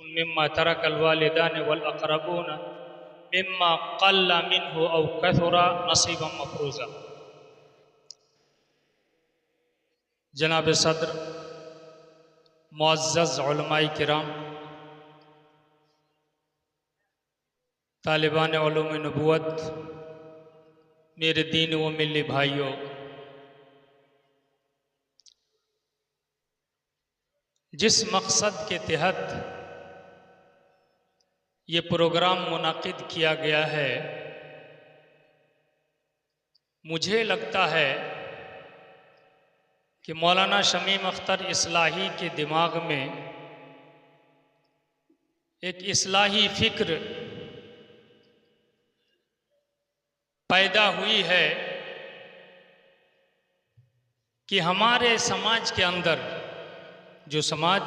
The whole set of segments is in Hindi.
मिम्मा तरकल वालिदान वल अक़रबून मिम्मा क़ल्ल मिन्हु औ कथुरा नसीबम मफ़रूज़ा। जनाब सदर, मुअज़्ज़ज़ उलमाए किराम, तालिबान उलूम नबूवत, मेरे दीन व मिल्ली भाइयों, जिस मकसद के तहत ये प्रोग्राम मुनाकिद किया गया है, मुझे लगता है कि मौलाना शमीम अख्तर इस्लाही के दिमाग में एक इस्लाही फ़िक्र पैदा हुई है कि हमारे समाज के अंदर, जो समाज,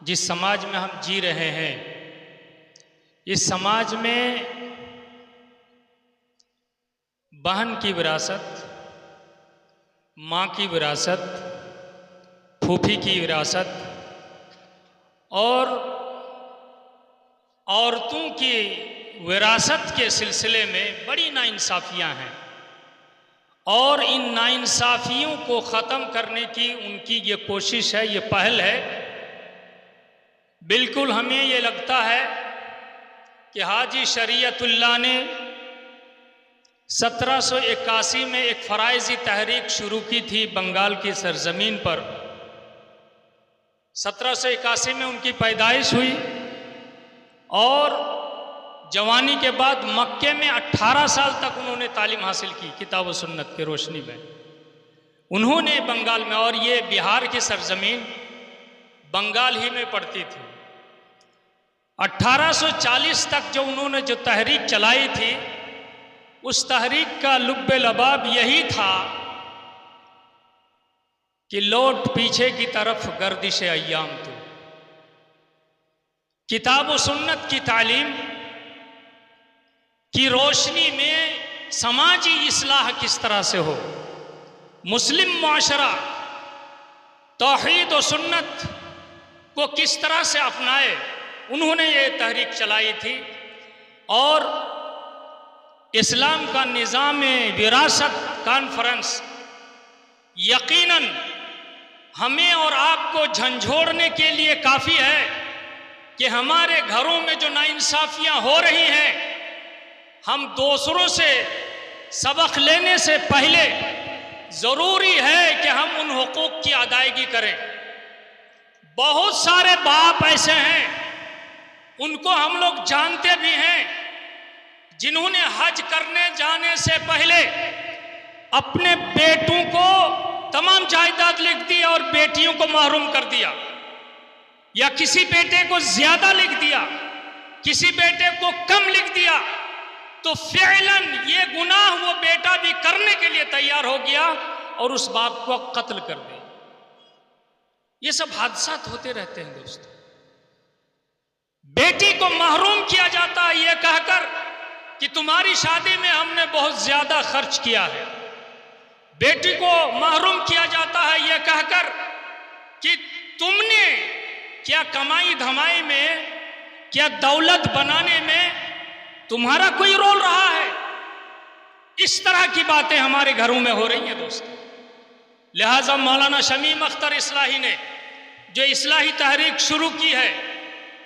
जिस समाज में हम जी रहे हैं, इस समाज में बहन की विरासत, माँ की विरासत, फूफी की विरासत और औरतों की विरासत के सिलसिले में बड़ी नाइंसाफ़ियाँ हैं और इन नाइंसाफ़ियों को ख़त्म करने की उनकी ये कोशिश है, ये पहल है। बिल्कुल हमें ये लगता है कि हाजी शरीयतुल्लाह ने 1781 में एक फ़राइज़ी तहरीक शुरू की थी बंगाल की सरज़मीन पर। 1781 में उनकी पैदाइश हुई और जवानी के बाद मक्के में 18 साल तक उन्होंने तालीम हासिल की किताब व सुन्नत की रोशनी में। उन्होंने बंगाल में, और ये बिहार की सरज़मीन बंगाल ही में पड़ती थी। 1840 तक जो उन्होंने जो तहरीक चलाई थी, उस तहरीक का लुब्बे लबाब यही था कि लौट पीछे की तरफ गर्दिश अय्याम तो किताब व सुन्नत की तालीम की रोशनी में समाजी इस्लाह किस तरह से हो, मुस्लिम मुआशरा तौहीद व सुन्नत को किस तरह से अपनाए, उन्होंने ये तहरीक चलाई थी। और इस्लाम का निज़ाम विरासत कॉन्फ्रेंस यकीनन हमें और आपको झंझोड़ने के लिए काफ़ी है कि हमारे घरों में जो नाइंसाफ़ियाँ हो रही हैं, हम दूसरों से सबक लेने से पहले ज़रूरी है कि हम उन हुकूक की अदायगी करें। बहुत सारे बाप ऐसे हैं, उनको हम लोग जानते भी हैं, जिन्होंने हज करने जाने से पहले अपने बेटों को तमाम जायदाद लिख दी और बेटियों को महरूम कर दिया, या किसी बेटे को ज्यादा लिख दिया, किसी बेटे को कम लिख दिया, तो फ़िअलन ये गुनाह वो बेटा भी करने के लिए तैयार हो गया और उस बाप को कत्ल कर दिया। ये सब हादसात होते रहते हैं दोस्तों। बेटी को महरूम किया जाता है ये कहकर कि तुम्हारी शादी में हमने बहुत ज्यादा खर्च किया है। बेटी को महरूम किया जाता है ये कहकर कि तुमने क्या कमाई धमाई में, क्या दौलत बनाने में तुम्हारा कोई रोल रहा है। इस तरह की बातें हमारे घरों में हो रही हैं दोस्तों। लिहाजा मौलाना शमीम अख्तर इस्लाही ने जो इस्लाही तहरीक शुरू की है,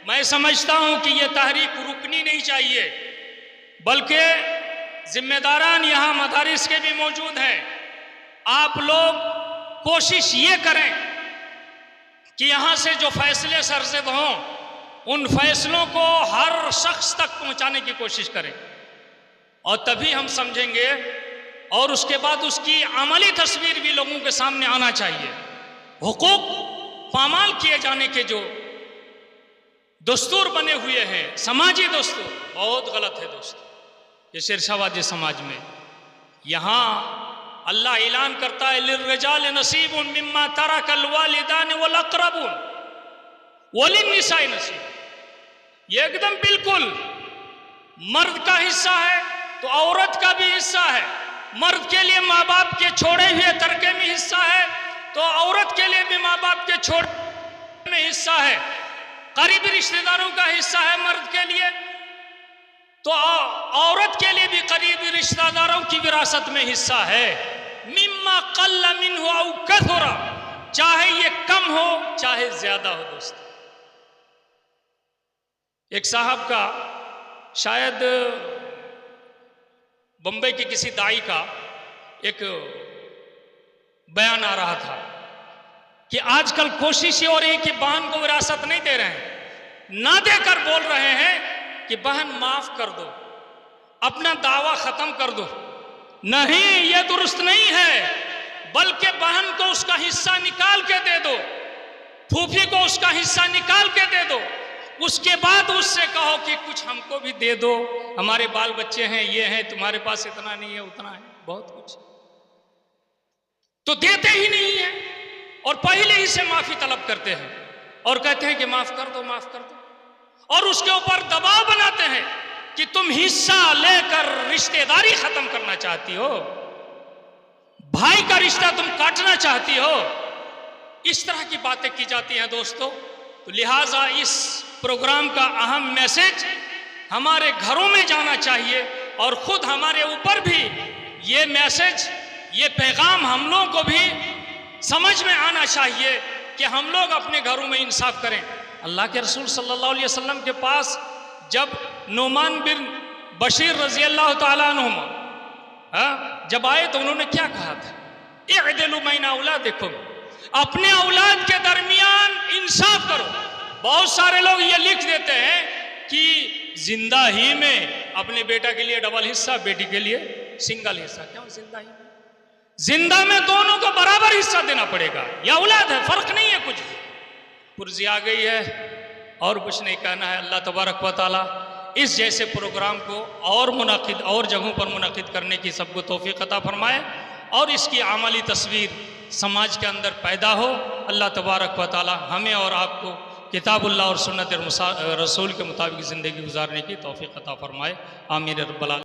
मैं समझता हूं कि यह तहरीक रुकनी नहीं चाहिए, बल्कि जिम्मेदारान यहाँ मदारिस के भी मौजूद हैं। आप लोग कोशिश ये करें कि यहाँ से जो फैसले सरज़द हों, उन फैसलों को हर शख्स तक पहुँचाने की कोशिश करें, और तभी हम समझेंगे। और उसके बाद उसकी अमली तस्वीर भी लोगों के सामने आना चाहिए। हुकूक पामाल किए जाने के जो दस्तूर बने हुए हैं, समाजी दस्तूर, बहुत गलत है दोस्तों। ये शेरशाहवादी समाज में यहाँ अल्लाह ऐलान करता है, लिर्रिजाल नसीबुन मिम्मा तरकल वालिदान वल अक़रबून वलिन्निसाई नसीब। ये एकदम बिल्कुल मर्द का हिस्सा है तो औरत का भी हिस्सा है। मर्द के लिए माँ बाप के छोड़े हुए तरके में हिस्सा है तो औरत के लिए भी माँ बाप के छोड़े में हिस्सा है। करीबी रिश्तेदारों का हिस्सा है मर्द के लिए, तो औरत के लिए भी करीबी रिश्तेदारों की विरासत में हिस्सा है। मिम्मा कल्ल मिन्हु औ कथुरा, चाहे ये कम हो चाहे ज्यादा हो। दोस्तों, एक साहब का, शायद बंबई के किसी दाई का एक बयान आ रहा था कि आजकल कोशिश ये हो रही है कि बहन को विरासत नहीं दे रहे हैं, ना देकर बोल रहे हैं कि बहन माफ कर दो, अपना दावा खत्म कर दो। नहीं, ये दुरुस्त नहीं है, बल्कि बहन को उसका हिस्सा निकाल के दे दो, फूफी को उसका हिस्सा निकाल के दे दो, उसके बाद उससे कहो कि कुछ हमको भी दे दो, हमारे बाल बच्चे हैं, ये हैं, तुम्हारे पास इतना नहीं है, उतना है, बहुत कुछ। तो देते ही नहीं है और पहले ही से माफी तलब करते हैं और कहते हैं कि माफ कर दो, माफ कर दो, और उसके ऊपर दबाव बनाते हैं कि तुम हिस्सा लेकर रिश्तेदारी खत्म करना चाहती हो, भाई का रिश्ता तुम काटना चाहती हो। इस तरह की बातें की जाती हैं दोस्तों। तो लिहाजा इस प्रोग्राम का अहम मैसेज हमारे घरों में जाना चाहिए और खुद हमारे ऊपर भी ये मैसेज, ये पैगाम हम लोगों को भी समझ में आना चाहिए कि हम लोग अपने घरों में इंसाफ करें। अल्लाह के रसूल सल्लल्लाहु अलैहि वसल्लम के पास जब नुमान बिन बशीर रजी अल्लाह तआला अन्हुमा जब आए तो उन्होंने क्या कहा था? इअदिलु बैन औलादिकुम, अपने औलाद के दरमियान इंसाफ करो। बहुत सारे लोग ये लिख देते हैं कि जिंदा ही में अपने बेटा के लिए डबल हिस्सा, बेटी के लिए सिंगल हिस्सा। क्यों जिंदा ही में? जिंदा में दोनों को बराबर हिस्सा देना पड़ेगा, या औलाद है, फर्क नहीं है कुछ। पुर्जी आ गई है और कुछ नहीं कहना है। अल्लाह तबारक व तआला इस जैसे प्रोग्राम को और जगहों पर मुनाकिद करने की सबको तौफीक अता फरमाए और इसकी अमली तस्वीर समाज के अंदर पैदा हो। अल्लाह तबारक व तआला हमें और आपको किताबुल्लाह और सुन्नत रसूल के मुताबिक ज़िंदगी गुजारने की तौफीक अता फरमाए। आमीन रब्बल आलमीन।